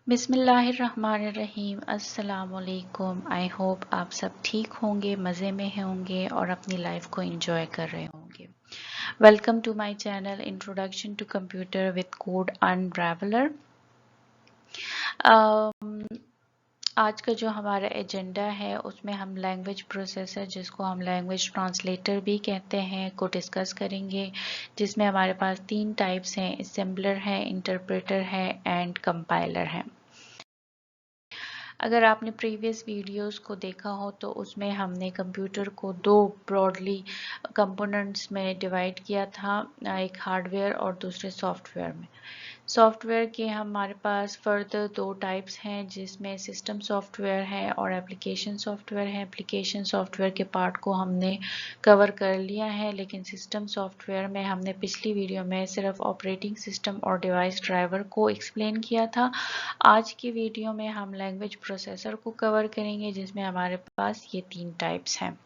बिस्मिल्लाहिर्रहमानिर्रहीम। अस्सलाम वालेकुम। आई होप आप सब ठीक होंगे, मज़े में होंगे और अपनी लाइफ को एंजॉय कर रहे होंगे। Welcome to my channel introduction to computer with code unraveler. आज का जो हमारा एजेंडा है उसमें हम लैंग्वेज प्रोसेसर, जिसको हम लैंग्वेज ट्रांसलेटर भी कहते हैं, को डिस्कस करेंगे, जिसमें हमारे पास 3 टाइप्स हैं, असेंबलर है, इंटरप्रेटर है एंड कंपाइलर है। अगर आपने प्रीवियस वीडियोस को देखा हो तो उसमें हमने कंप्यूटर को 2 ब्रॉडली कंपोनेंट्स में डिवाइड किया था, एक हार्डवेयर और दूसरे सॉफ्टवेयर में। सॉफ्टवेयर के हमारे पास फर्दर 2 टाइप्स हैं, जिसमें सिस्टम सॉफ्टवेयर है और एप्लीकेशन सॉफ्टवेयर है। एप्लीकेशन सॉफ्टवेयर के पार्ट को हमने कवर कर लिया है, लेकिन सिस्टम सॉफ्टवेयर में हमने पिछली वीडियो में सिर्फ ऑपरेटिंग सिस्टम और डिवाइस ड्राइवर को एक्सप्लेन किया था। आज की वीडियो में हम लैंग्वेज प्रोसेसर को कवर करेंगे, जिसमें हमारे पास ये 3 टाइप्स हैं।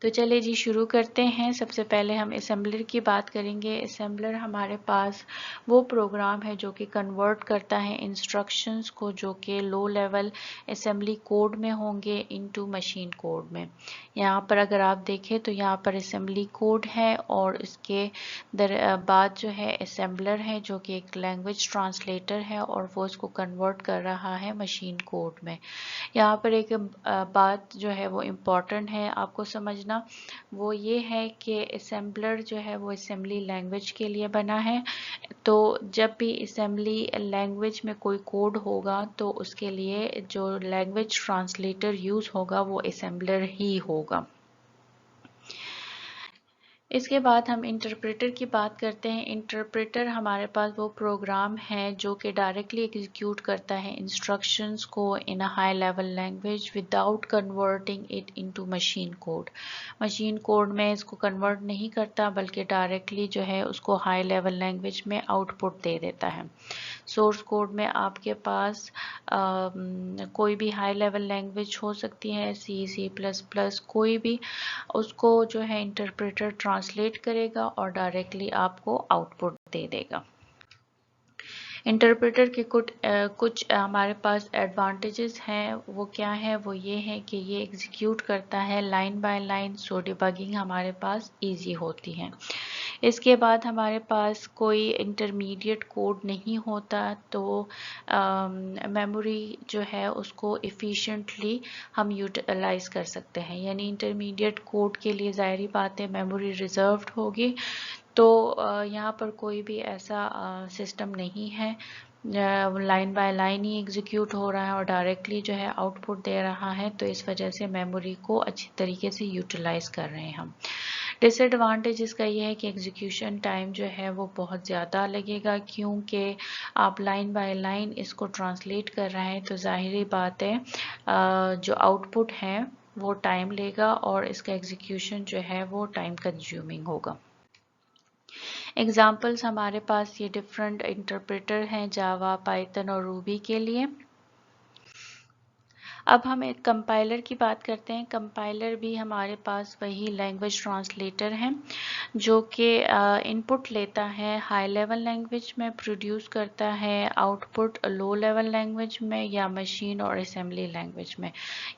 तो चलिए जी शुरू करते हैं। सबसे पहले हम असेंबलर की बात करेंगे। असेंबलर हमारे पास वो प्रोग्राम है जो कि कन्वर्ट करता है इंस्ट्रक्शंस को, जो कि लो लेवल असेंबली कोड में होंगे, इनटू मशीन कोड में। यहाँ पर अगर आप देखें तो यहाँ पर असेंबली कोड है और इसके बाद जो है असेंबलर है, जो कि एक लैंग्वेज ट्रांसलेटर है और वो इसको कन्वर्ट कर रहा है मशीन कोड में। यहाँ पर एक बात जो है वो इम्पॉर्टेंट है आपको समझना, वो ये है कि असेंबलर जो है वो असेंबली लैंग्वेज के लिए बना है। तो जब भी असेंबली लैंग्वेज में कोई कोड होगा तो उसके लिए जो लैंग्वेज ट्रांसलेटर यूज़ होगा वो असेंबलर ही होगा। इसके बाद हम इंटरप्रेटर की बात करते हैं। इंटरप्रेटर हमारे पास वो प्रोग्राम है जो कि डायरेक्टली एग्जीक्यूट करता है इंस्ट्रक्शंस को in a high level language without converting it into machine code. Machine code में इसको कन्वर्ट नहीं करता, बल्कि डायरेक्टली जो है उसको हाई लेवल लैंग्वेज में आउटपुट दे देता है। सोर्स कोड में आपके पास कोई भी हाई लेवल लैंग्वेज हो सकती है, C++, कोई भी, उसको जो है इंटरप्रेटर ट्रांसलेट करेगा और डायरेक्टली आपको आउटपुट दे देगा। इंटरप्रेटर के कुछ हमारे पास एडवांटेजेस हैं। वो क्या है? वो ये है कि ये एग्जीक्यूट करता है line by line, so debugging हमारे पास इजी होती है। इसके बाद हमारे पास कोई इंटरमीडिएट कोड नहीं होता, तो मेमोरी जो है उसको एफिशिएंटली हम यूटिलाइज कर सकते हैं। यानी इंटरमीडिएट कोड के लिए ज़ाहिरी बात है मेमोरी रिजर्व्ड होगी, तो यहाँ पर कोई भी ऐसा सिस्टम नहीं है, line by line he execute हो रहा है और डायरेक्टली जो है आउटपुट दे रहा है, तो इस वजह से मेमोरी को अच्छी तरीके से यूटिलाइज कर रहे हैं हम। डिसएडवांटेज इसका ये है कि एग्जीक्यूशन टाइम जो है वो बहुत ज़्यादा लगेगा, क्योंकि आप लाइन बाय लाइन इसको ट्रांसलेट कर रहे हैं, तो ज़ाहिरी बात है जो आउटपुट है वो टाइम लेगा और इसका एग्जीक्यूशन जो है वो टाइम कंज्यूमिंग होगा। एग्जाम्पल्स हमारे पास ये डिफरेंट इंटरप्रेटर हैं जावा, पाइथन और रूबी के लिए। अब हम एक कंपाइलर की बात करते हैं। कंपाइलर भी हमारे पास वही लैंग्वेज ट्रांसलेटर है जो कि इनपुट लेता है हाई लेवल लैंग्वेज में, प्रोड्यूस करता है आउटपुट लो लेवल लैंग्वेज में या मशीन और असेंबली लैंग्वेज में।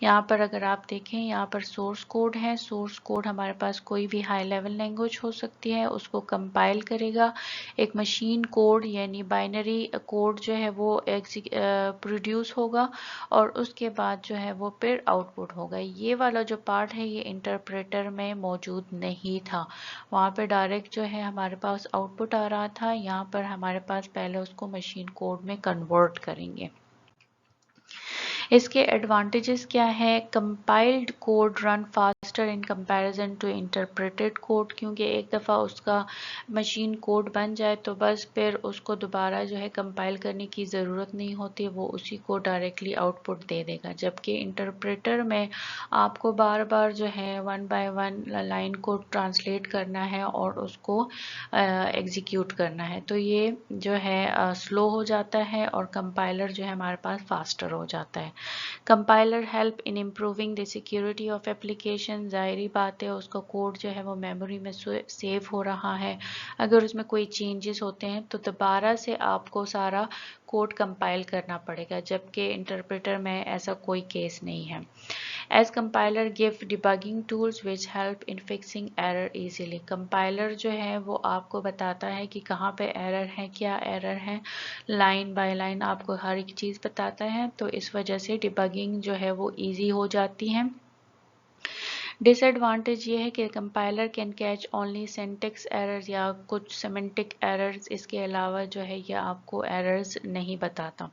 यहाँ पर अगर आप देखें, यहाँ पर सोर्स कोड है। सोर्स कोड हमारे पास कोई भी हाई लेवल लैंग्वेज हो सकती है, उसको कंपाइल करेगा, एक मशीन कोड यानी बाइनरी कोड जो है वो प्रोड्यूस होगा और उसके बाद जो है वो फिर आउटपुट होगा। ये वाला जो पार्ट है ये इंटरप्रेटर में मौजूद नहीं था, वहाँ पे डायरेक्ट जो है हमारे पास आउटपुट आ रहा था। यहाँ पर हमारे पास पहले उसको मशीन कोड में कन्वर्ट करेंगे। इसके एडवांटेजेस क्या है? Compiled code run faster in comparison to interpreted code, क्योंकि एक दफ़ा उसका मशीन कोड बन जाए तो बस फिर उसको दोबारा जो है कंपाइल करने की ज़रूरत नहीं होती, वो उसी को डायरेक्टली आउटपुट दे देगा। जबकि इंटरप्रेटर में आपको बार बार जो है 1 बाय 1 लाइन को ट्रांसलेट करना है और उसको एग्जीक्यूट करना है, तो ये जो है स्लो हो जाता है और कंपाइलर जो है हमारे पास फास्टर हो जाता है। Compiler help in improving the security of applications. Execution ज़ाहिरी बात है उसका कोड जो है वो मेमोरी में सेव हो रहा है। अगर उसमें कोई चेंजेस होते हैं तो दोबारा से आपको सारा कोड कंपाइल करना पड़ेगा, जबकि इंटरप्रेटर में ऐसा कोई केस नहीं है। As compiler give debugging tools which help in fixing error easily. Compiler जो है वो आपको बताता है कि कहाँ पे एरर है, क्या एरर है, लाइन बाय लाइन आपको हर एक चीज़ बताता है, तो इस वजह से डिबगिंग जो है वो इजी हो जाती है। डिसएडवांटेज ये है कि compiler can catch only syntax errors या कुछ सिमेंटिक एरर्स, इसके अलावा जो है ये आपको एरर्स नहीं बताता।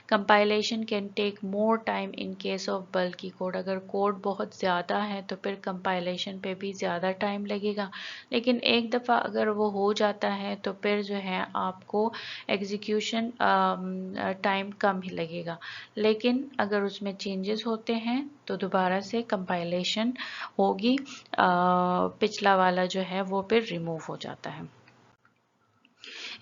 Compilation can take more time in case of bulky code. अगर कोड बहुत ज़्यादा है तो फिर कंपाइलेशन पे भी ज़्यादा टाइम लगेगा, लेकिन एक दफ़ा अगर वो हो जाता है तो फिर जो है आपको एग्जीक्यूशन टाइम कम ही लगेगा। लेकिन अगर उसमें चेंजेस होते हैं तो दोबारा से कंपाइलेशन होगी, पिछला वाला जो है वो फिर रिमूव हो जाता है।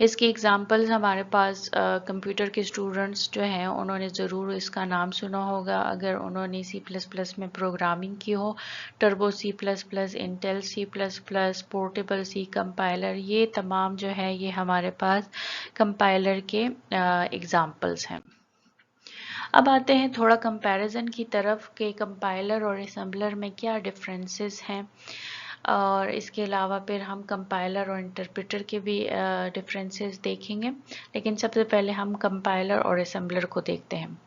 इसकी एग्जांपल्स हमारे पास कंप्यूटर के स्टूडेंट्स जो हैं उन्होंने ज़रूर इसका नाम सुना होगा अगर उन्होंने C++ में प्रोग्रामिंग की हो। Turbo C++, Intel C++, portable C compiler, ये तमाम जो है ये हमारे पास कंपाइलर के एग्जांपल्स हैं। अब आते हैं थोड़ा कंपैरिजन की तरफ कि कंपाइलर और असेंबलर में क्या डिफरेंसेस हैं, और इसके अलावा फिर हम कंपाइलर और इंटरप्रेटर के भी डिफरेंसेस देखेंगे। लेकिन सबसे पहले हम कंपाइलर और असेंबलर को देखते हैं।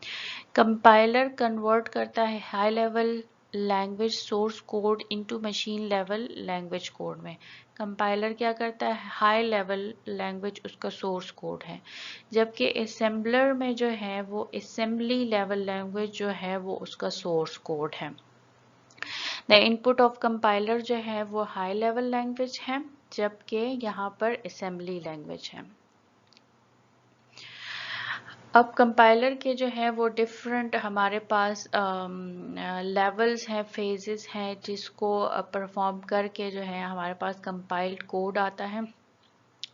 कंपाइलर कन्वर्ट करता है high level language source code into machine level language code में। कंपाइलर क्या करता है, हाई लेवल लैंग्वेज उसका सोर्स कोड है, जबकि असेंबलर में जो है वो असेंबली लेवल लैंग्वेज जो है वो उसका सोर्स कोड है। द इनपुट ऑफ कंपाइलर जो है वो हाई लेवल लैंग्वेज है, जबकि यहाँ पर असेंबली लैंग्वेज है। अब कंपाइलर के जो है वो डिफरेंट हमारे पास लेवल्स हैं, फेजेस हैं, जिसको परफॉर्म करके जो है हमारे पास कंपाइल्ड कोड आता है।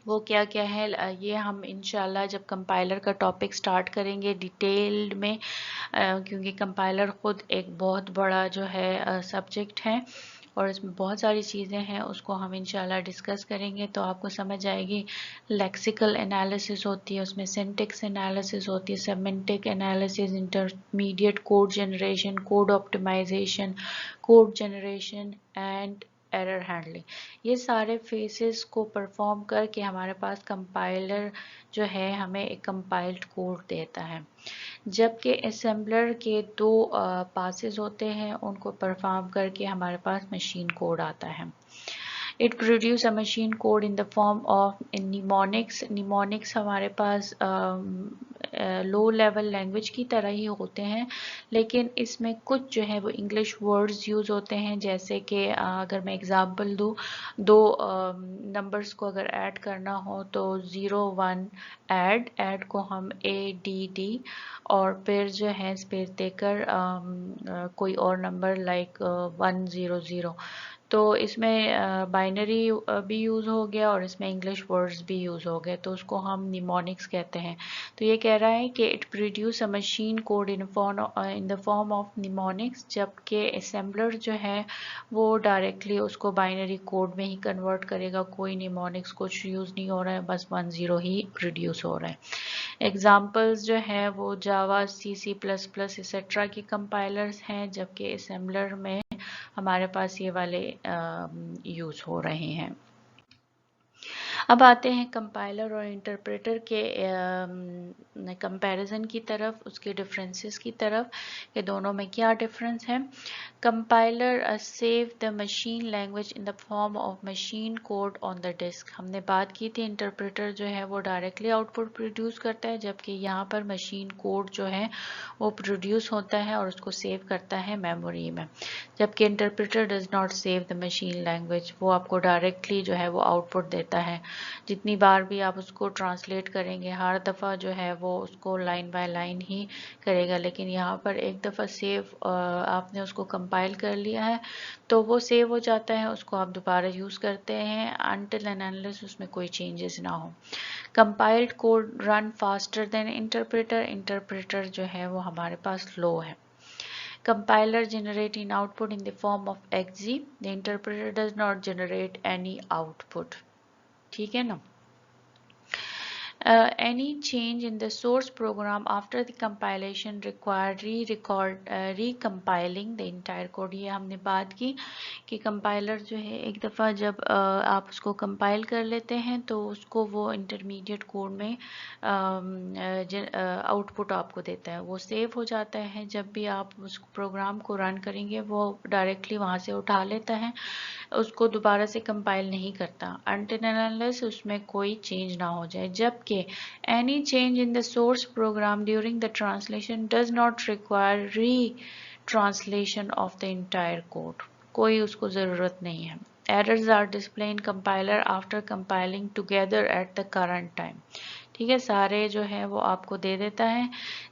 वो क्या क्या है ये हम इंशाल्लाह जब कंपाइलर का टॉपिक स्टार्ट करेंगे डिटेल्ड में, क्योंकि कंपाइलर ख़ुद एक बहुत बड़ा जो है सब्जेक्ट है और इसमें बहुत सारी चीज़ें हैं, उसको हम इंशाल्लाह डिस्कस करेंगे तो आपको समझ आएगी। लेक्सिकल एनालिसिस होती है, उसमें सिंटैक्स एनालिसिस होती है, semantic analysis, intermediate code generation, code optimisation, code generation and error handling, ये सारे फेसेस को परफॉर्म करके हमारे पास कंपाइलर जो है हमें एक कंपाइल्ड कोड देता है। जबकि असेंबलर के दो पासेस होते हैं, उनको परफॉर्म करके हमारे पास मशीन कोड आता है। It produce a machine code in the form of mnemonics. Mnemonics हमारे पास लो लेवल लैंग्वेज की तरह ही होते हैं, लेकिन इसमें कुछ जो है वो इंग्लिश वर्ड्स यूज़ होते हैं, जैसे कि अगर मैं एग्जांपल दूँ, दो नंबर्स को अगर ऐड करना हो तो 01 ऐड को हम ADD और फिर जो है स्पेस देकर कोई और नंबर लाइक 100, तो इसमें बाइनरी भी यूज़ हो गया और इसमें इंग्लिश वर्ड्स भी यूज़ हो गए, तो उसको हम निमोनिक्स कहते हैं। तो ये कह रहा है कि it produce a machine code in the form of mnemonics, जबकि असेंबलर जो है वो डायरेक्टली उसको बाइनरी कोड में ही कन्वर्ट करेगा, कोई निमोनिक्स कुछ यूज़ नहीं हो रहा है, बस 10 ही प्रोड्यूस हो रहा है। एग्जाम्पल्स जो है वो जावा, C++ एक्सेट्रा की कंपाइलर्स हैं, जबकि असेंबलर में हमारे पास ये वाले यूज़ हो रहे हैं। अब आते हैं कंपाइलर और इंटरप्रेटर के कंपैरिजन की तरफ, उसके डिफरेंसेस की तरफ कि दोनों में क्या डिफरेंस है। Compiler save the machine language in the form of machine code on the disk. हमने बात की थी इंटरप्रेटर जो है वो डायरेक्टली आउटपुट प्रोड्यूस करता है, जबकि यहाँ पर मशीन कोड जो है वो प्रोड्यूस होता है और उसको सेव करता है मेमोरी में, जबकि interpreter does not save the machine language, वो आपको डायरेक्टली जो है वो आउटपुट देता है। जितनी बार भी आप उसको ट्रांसलेट करेंगे हर दफ़ा जो है वो उसको लाइन बाय लाइन ही करेगा, लेकिन यहाँ पर एक दफ़ा सेव आपने उसको कंपाइल कर लिया है तो वो सेव हो जाता है, उसको आप दोबारा यूज़ करते हैं अनटिल एंड अनलेस उसमें कोई चेंजेस ना हो। Compiled code run faster than interpreter, interpreter जो है वो हमारे पास स्लो है। Compiler generate in output in the form of exe. The interpreter does not generate any output. ठीक है ना? Any change in the source program after the compilation require recompiling the entire code. ये हमने बात की कि compiler जो है एक दफ़ा जब आप उसको कंपाइल कर लेते हैं तो उसको वो इंटरमीडिएट कोड में आउटपुट आपको देता है, वो सेव हो जाता है. जब भी आप उस प्रोग्राम को रन करेंगे वो डायरेक्टली वहाँ से उठा लेता है, उसको दोबारा से कंपाइल नहीं करता until and unless उसमें कोई चेंज ना हो जाए. जबकि any change in the source program during the translation does not require retranslation of the entire code. कोई उसको ज़रूरत नहीं है. Errors are displayed in compiler after compiling together at the current time. ठीक है, सारे जो है वो आपको दे देता है.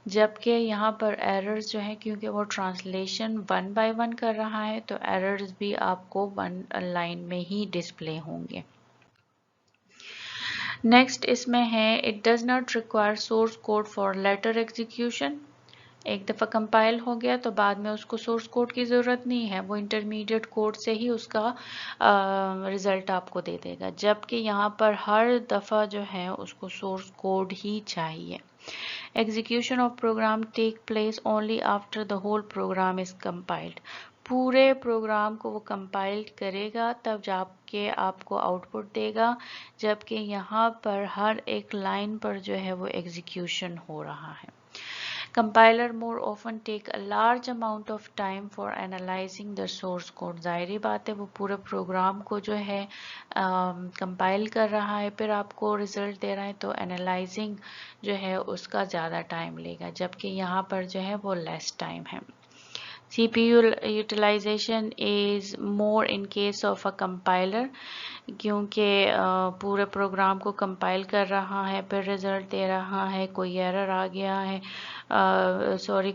जबकि यहाँ पर एरर्स जो है क्योंकि वो ट्रांसलेशन 1 by 1 कर रहा है तो एरर्स भी आपको 1 लाइन में ही डिस्प्ले होंगे. नेक्स्ट इसमें है it does not require source code for later execution. एक दफ़ा कंपाइल हो गया तो बाद में उसको सोर्स कोड की ज़रूरत नहीं है, वो इंटरमीडिएट कोड से ही उसका रिज़ल्ट आपको दे देगा. जबकि यहाँ पर हर दफ़ा जो है उसको सोर्स कोड ही चाहिए. Execution of program take place only after the whole program is compiled. पूरे प्रोग्राम को वो कंपाइल करेगा तब जाके आपको आउटपुट देगा. जबकि यहाँ पर हर एक लाइन पर जो है वो एग्जीक्यूशन हो रहा है. Compiler more often take a large amount of time for analyzing the source code. ज़ाहिरी बात है वो पूरे प्रोग्राम को जो है कंपाइल कर रहा है फिर आपको रिजल्ट दे रहा है तो एनालाइजिंग जो है उसका ज़्यादा टाइम लेगा. जबकि यहाँ पर जो है वो लेस टाइम है. CPU utilization is more in case of a compiler क्योंकि पूरे प्रोग्राम को कंपाइल कर रहा है फिर रिज़ल्ट दे रहा है, कोई एरर आ गया है,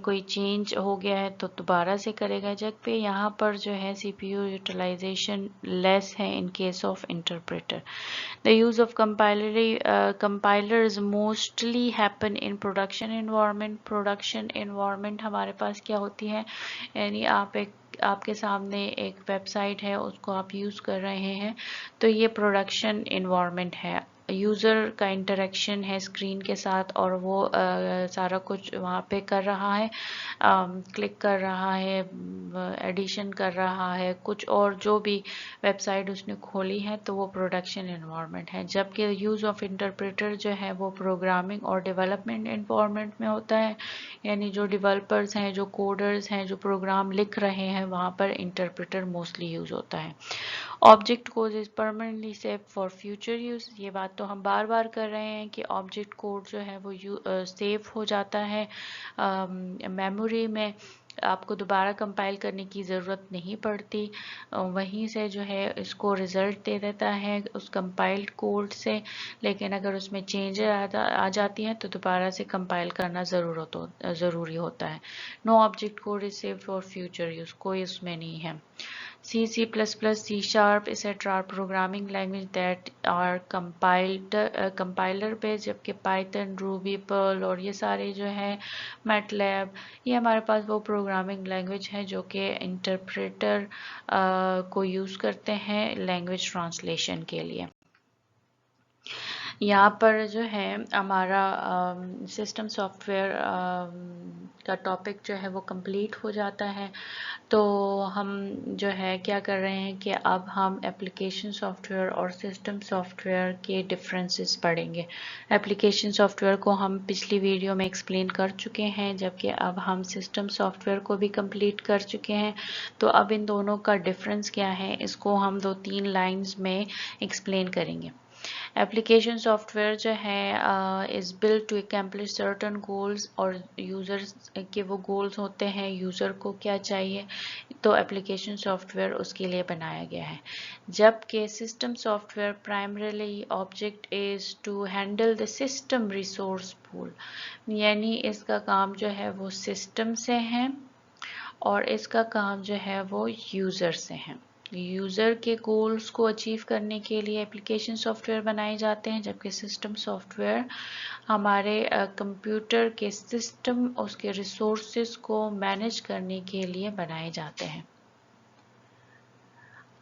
कोई चेंज हो गया है तो दोबारा से करेगा. जबकि यहाँ पर जो है CPU यूटिलाइजेशन लेस है इन case of interpreter. The use of compilers mostly happen in production environment. Production environment हमारे पास क्या होती है, यानी आपके सामने एक वेबसाइट है उसको आप यूज़ कर रहे हैं तो ये प्रोडक्शन एनवायरनमेंट है. यूज़र का इंटरेक्शन है स्क्रीन के साथ और वो सारा कुछ वहाँ पे कर रहा है, क्लिक कर रहा है, एडिशन कर रहा है, कुछ और जो भी वेबसाइट उसने खोली है तो वो प्रोडक्शन एनवायरनमेंट है. जबकि यूज़ ऑफ इंटरप्रेटर जो है वो प्रोग्रामिंग और डेवलपमेंट एनवायरनमेंट में होता है, यानी जो डेवलपर्स हैं, जो कोडर्स हैं, जो प्रोग्राम लिख रहे हैं वहाँ पर इंटरप्रेटर मोस्टली यूज़ होता है. Object code is permanently save for future use. ये बात तो हम बार बार कर रहे हैं कि ऑब्जेक्ट कोड जो है वो सेव हो जाता है मेमोरी में, आपको दोबारा कंपाइल करने की ज़रूरत नहीं पड़ती. वहीं से जो है इसको रिज़ल्ट दे देता है उस कंपाइल्ड कोड से. लेकिन अगर उसमें चेंज आ जाती हैं तो दोबारा से कंपाइल करना ज़रूरी होता है. No object code is save for future use, कोई उसमें नहीं है. C, C++, C Sharp, etc. are programming language that are compiler based. जबकि Python, Ruby, Perl और ये सारे जो है MATLAB, ये हमारे पास वो प्रोग्रामिंग लैंग्वेज है जो कि इंटरप्रेटर को यूज़ करते हैं लैंग्वेज ट्रांसलेशन के लिए. यहाँ पर जो है हमारा सिस्टम सॉफ्टवेयर का टॉपिक जो है वो कंप्लीट हो जाता है. तो हम जो है क्या कर रहे हैं कि अब हम एप्लीकेशन सॉफ्टवेयर और सिस्टम सॉफ्टवेयर के डिफरेंसेस पढ़ेंगे. एप्लीकेशन सॉफ्टवेयर को हम पिछली वीडियो में एक्सप्लेन कर चुके हैं, जबकि अब हम सिस्टम सॉफ्टवेयर को भी कंप्लीट कर चुके हैं. तो अब इन दोनों का डिफरेंस क्या है इसको हम 2-3 लाइंस में एक्सप्लेन करेंगे. एप्लीकेशन सॉफ्टवेयर जो है is build to accomplish certain goals, और यूज़र्स के वो गोल्स होते हैं, यूज़र को क्या चाहिए तो एप्लीकेशन सॉफ्टवेयर उसके लिए बनाया गया है. जबकि system software primarily object is to handle the system resource pool, यानी इसका काम जो है वो सिस्टम से है और इसका काम जो है वो यूज़र से है. یوزر کے گولز کو اچیو کرنے کے لیے اپلیکیشن سافٹ ویئر بنائے جاتے ہیں، جبکہ سسٹم سافٹ ویئر ہمارے کمپیوٹر کے سسٹم، اس کے ریسورسز کو مینیج کرنے کے لیے بنائے جاتے ہیں۔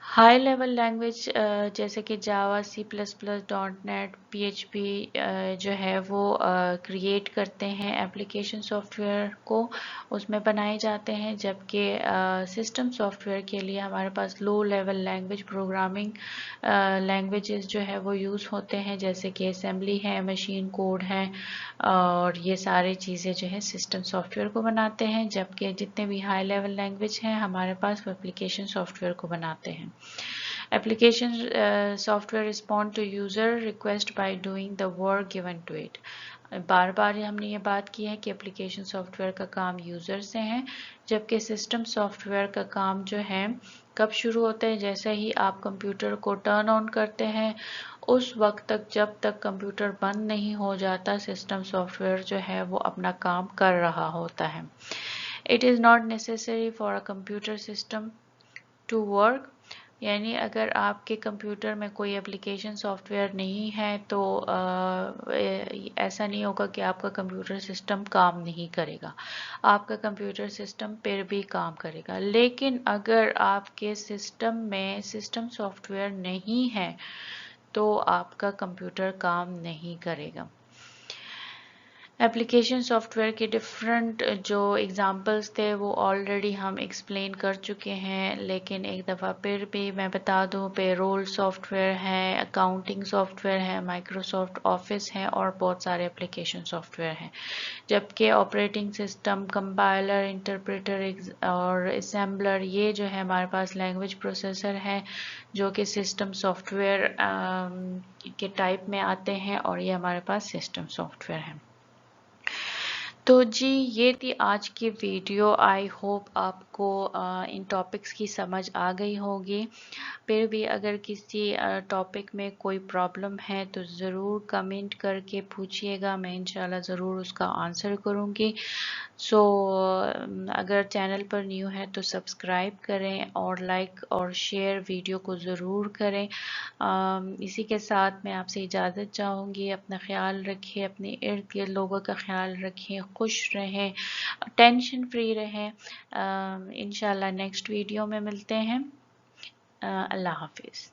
ہائی لیول لینگویج جیسے کہ Java, C plus plus, dot net, P H P جو ہے وہ کریٹ کرتے ہیں اپلیکیشن سافٹ ویئر کو، اس میں بنائے جاتے ہیں، جبکہ سسٹم سافٹ ویئر کے لیے ہمارے پاس low level language programming languages جو ہے وہ یوز ہوتے ہیں، جیسے کہ اسمبلی ہے، مشین کوڈ ہے، اور یہ ساری چیزیں جو ہے سسٹم سافٹ ویئر کو بناتے ہیں، جبکہ جتنے بھی ہائی لیول لینگویج ہیں ہمارے پاس وہ اپلیکیشن سافٹ ویئر کو بناتے ہیں۔ Application software respond to user request by doing the work given to it. بار بار ہم نے یہ بات کی ہے کہ اپلیکیشن سافٹ ویئر کا کام یوزر سے ہے، جبکہ سسٹم سافٹ ویئر کا کام جو ہے کب شروع ہوتا ہے؟ جیسے ہی آپ کمپیوٹر کو ٹرن آن کرتے ہیں اس وقت تک جب تک کمپیوٹر بند نہیں ہو جاتا، سسٹم سافٹ ویئر جو ہے وہ اپنا کام کر رہا ہوتا ہے۔ It is not necessary for a computer system to work. یعنی اگر آپ کے کمپیوٹر میں کوئی اپلیکیشن سافٹ ویئر نہیں ہے تو ایسا نہیں ہوگا کہ آپ کا کمپیوٹر سسٹم کام نہیں کرے گا، آپ کا کمپیوٹر سسٹم پھر بھی کام کرے گا۔ لیکن اگر آپ کے سسٹم میں سسٹم سافٹ ویئر نہیں ہے تو آپ کا کمپیوٹر کام نہیں کرے گا۔ اپلیکیشن سافٹ ویئر کے ڈفرینٹ جو ایگزامپلس تھے وہ آلریڈی ہم ایکسپلین کر چکے ہیں، لیکن ایک دفعہ پھر بھی میں بتا دوں، پے رول سافٹ ویئر ہے، اکاؤنٹنگ سافٹ ویئر ہے، مائکروسافٹ آفس ہے، اور بہت سارے اپلیکیشن سافٹ ویئر ہیں، جبکہ آپریٹنگ سسٹم، کمپائلر، انٹرپریٹر اور اسمبلر یہ جو ہے ہمارے پاس لینگویج پروسیسر ہے جو کہ سسٹم سافٹ ویئر کے ٹائپ میں آتے ہیں، اور یہ ہمارے پاس سسٹم سافٹ ویئر ہے۔ تو جی یہ تھی آج کی ویڈیو، آئی ہوپ آپ کو ان ٹاپکس کی سمجھ آ گئی ہوگی۔ پھر بھی اگر کسی ٹاپک میں کوئی پرابلم ہے تو ضرور کمنٹ کر کے پوچھیے گا، میں انشاءاللہ ضرور اس کا آنسر کروں گی۔ سو اگر چینل پر نیو ہے تو سبسکرائب کریں اور لائک اور شیئر ویڈیو کو ضرور کریں۔ اسی کے ساتھ میں آپ سے اجازت چاہوں گی، اپنا خیال رکھیں، اپنے ارد گرد لوگوں کا خیال رکھیں، خوش رہیں، ٹینشن فری رہیں۔ انشاءاللہ نیکسٹ ویڈیو میں ملتے ہیں۔ اللہ حافظ۔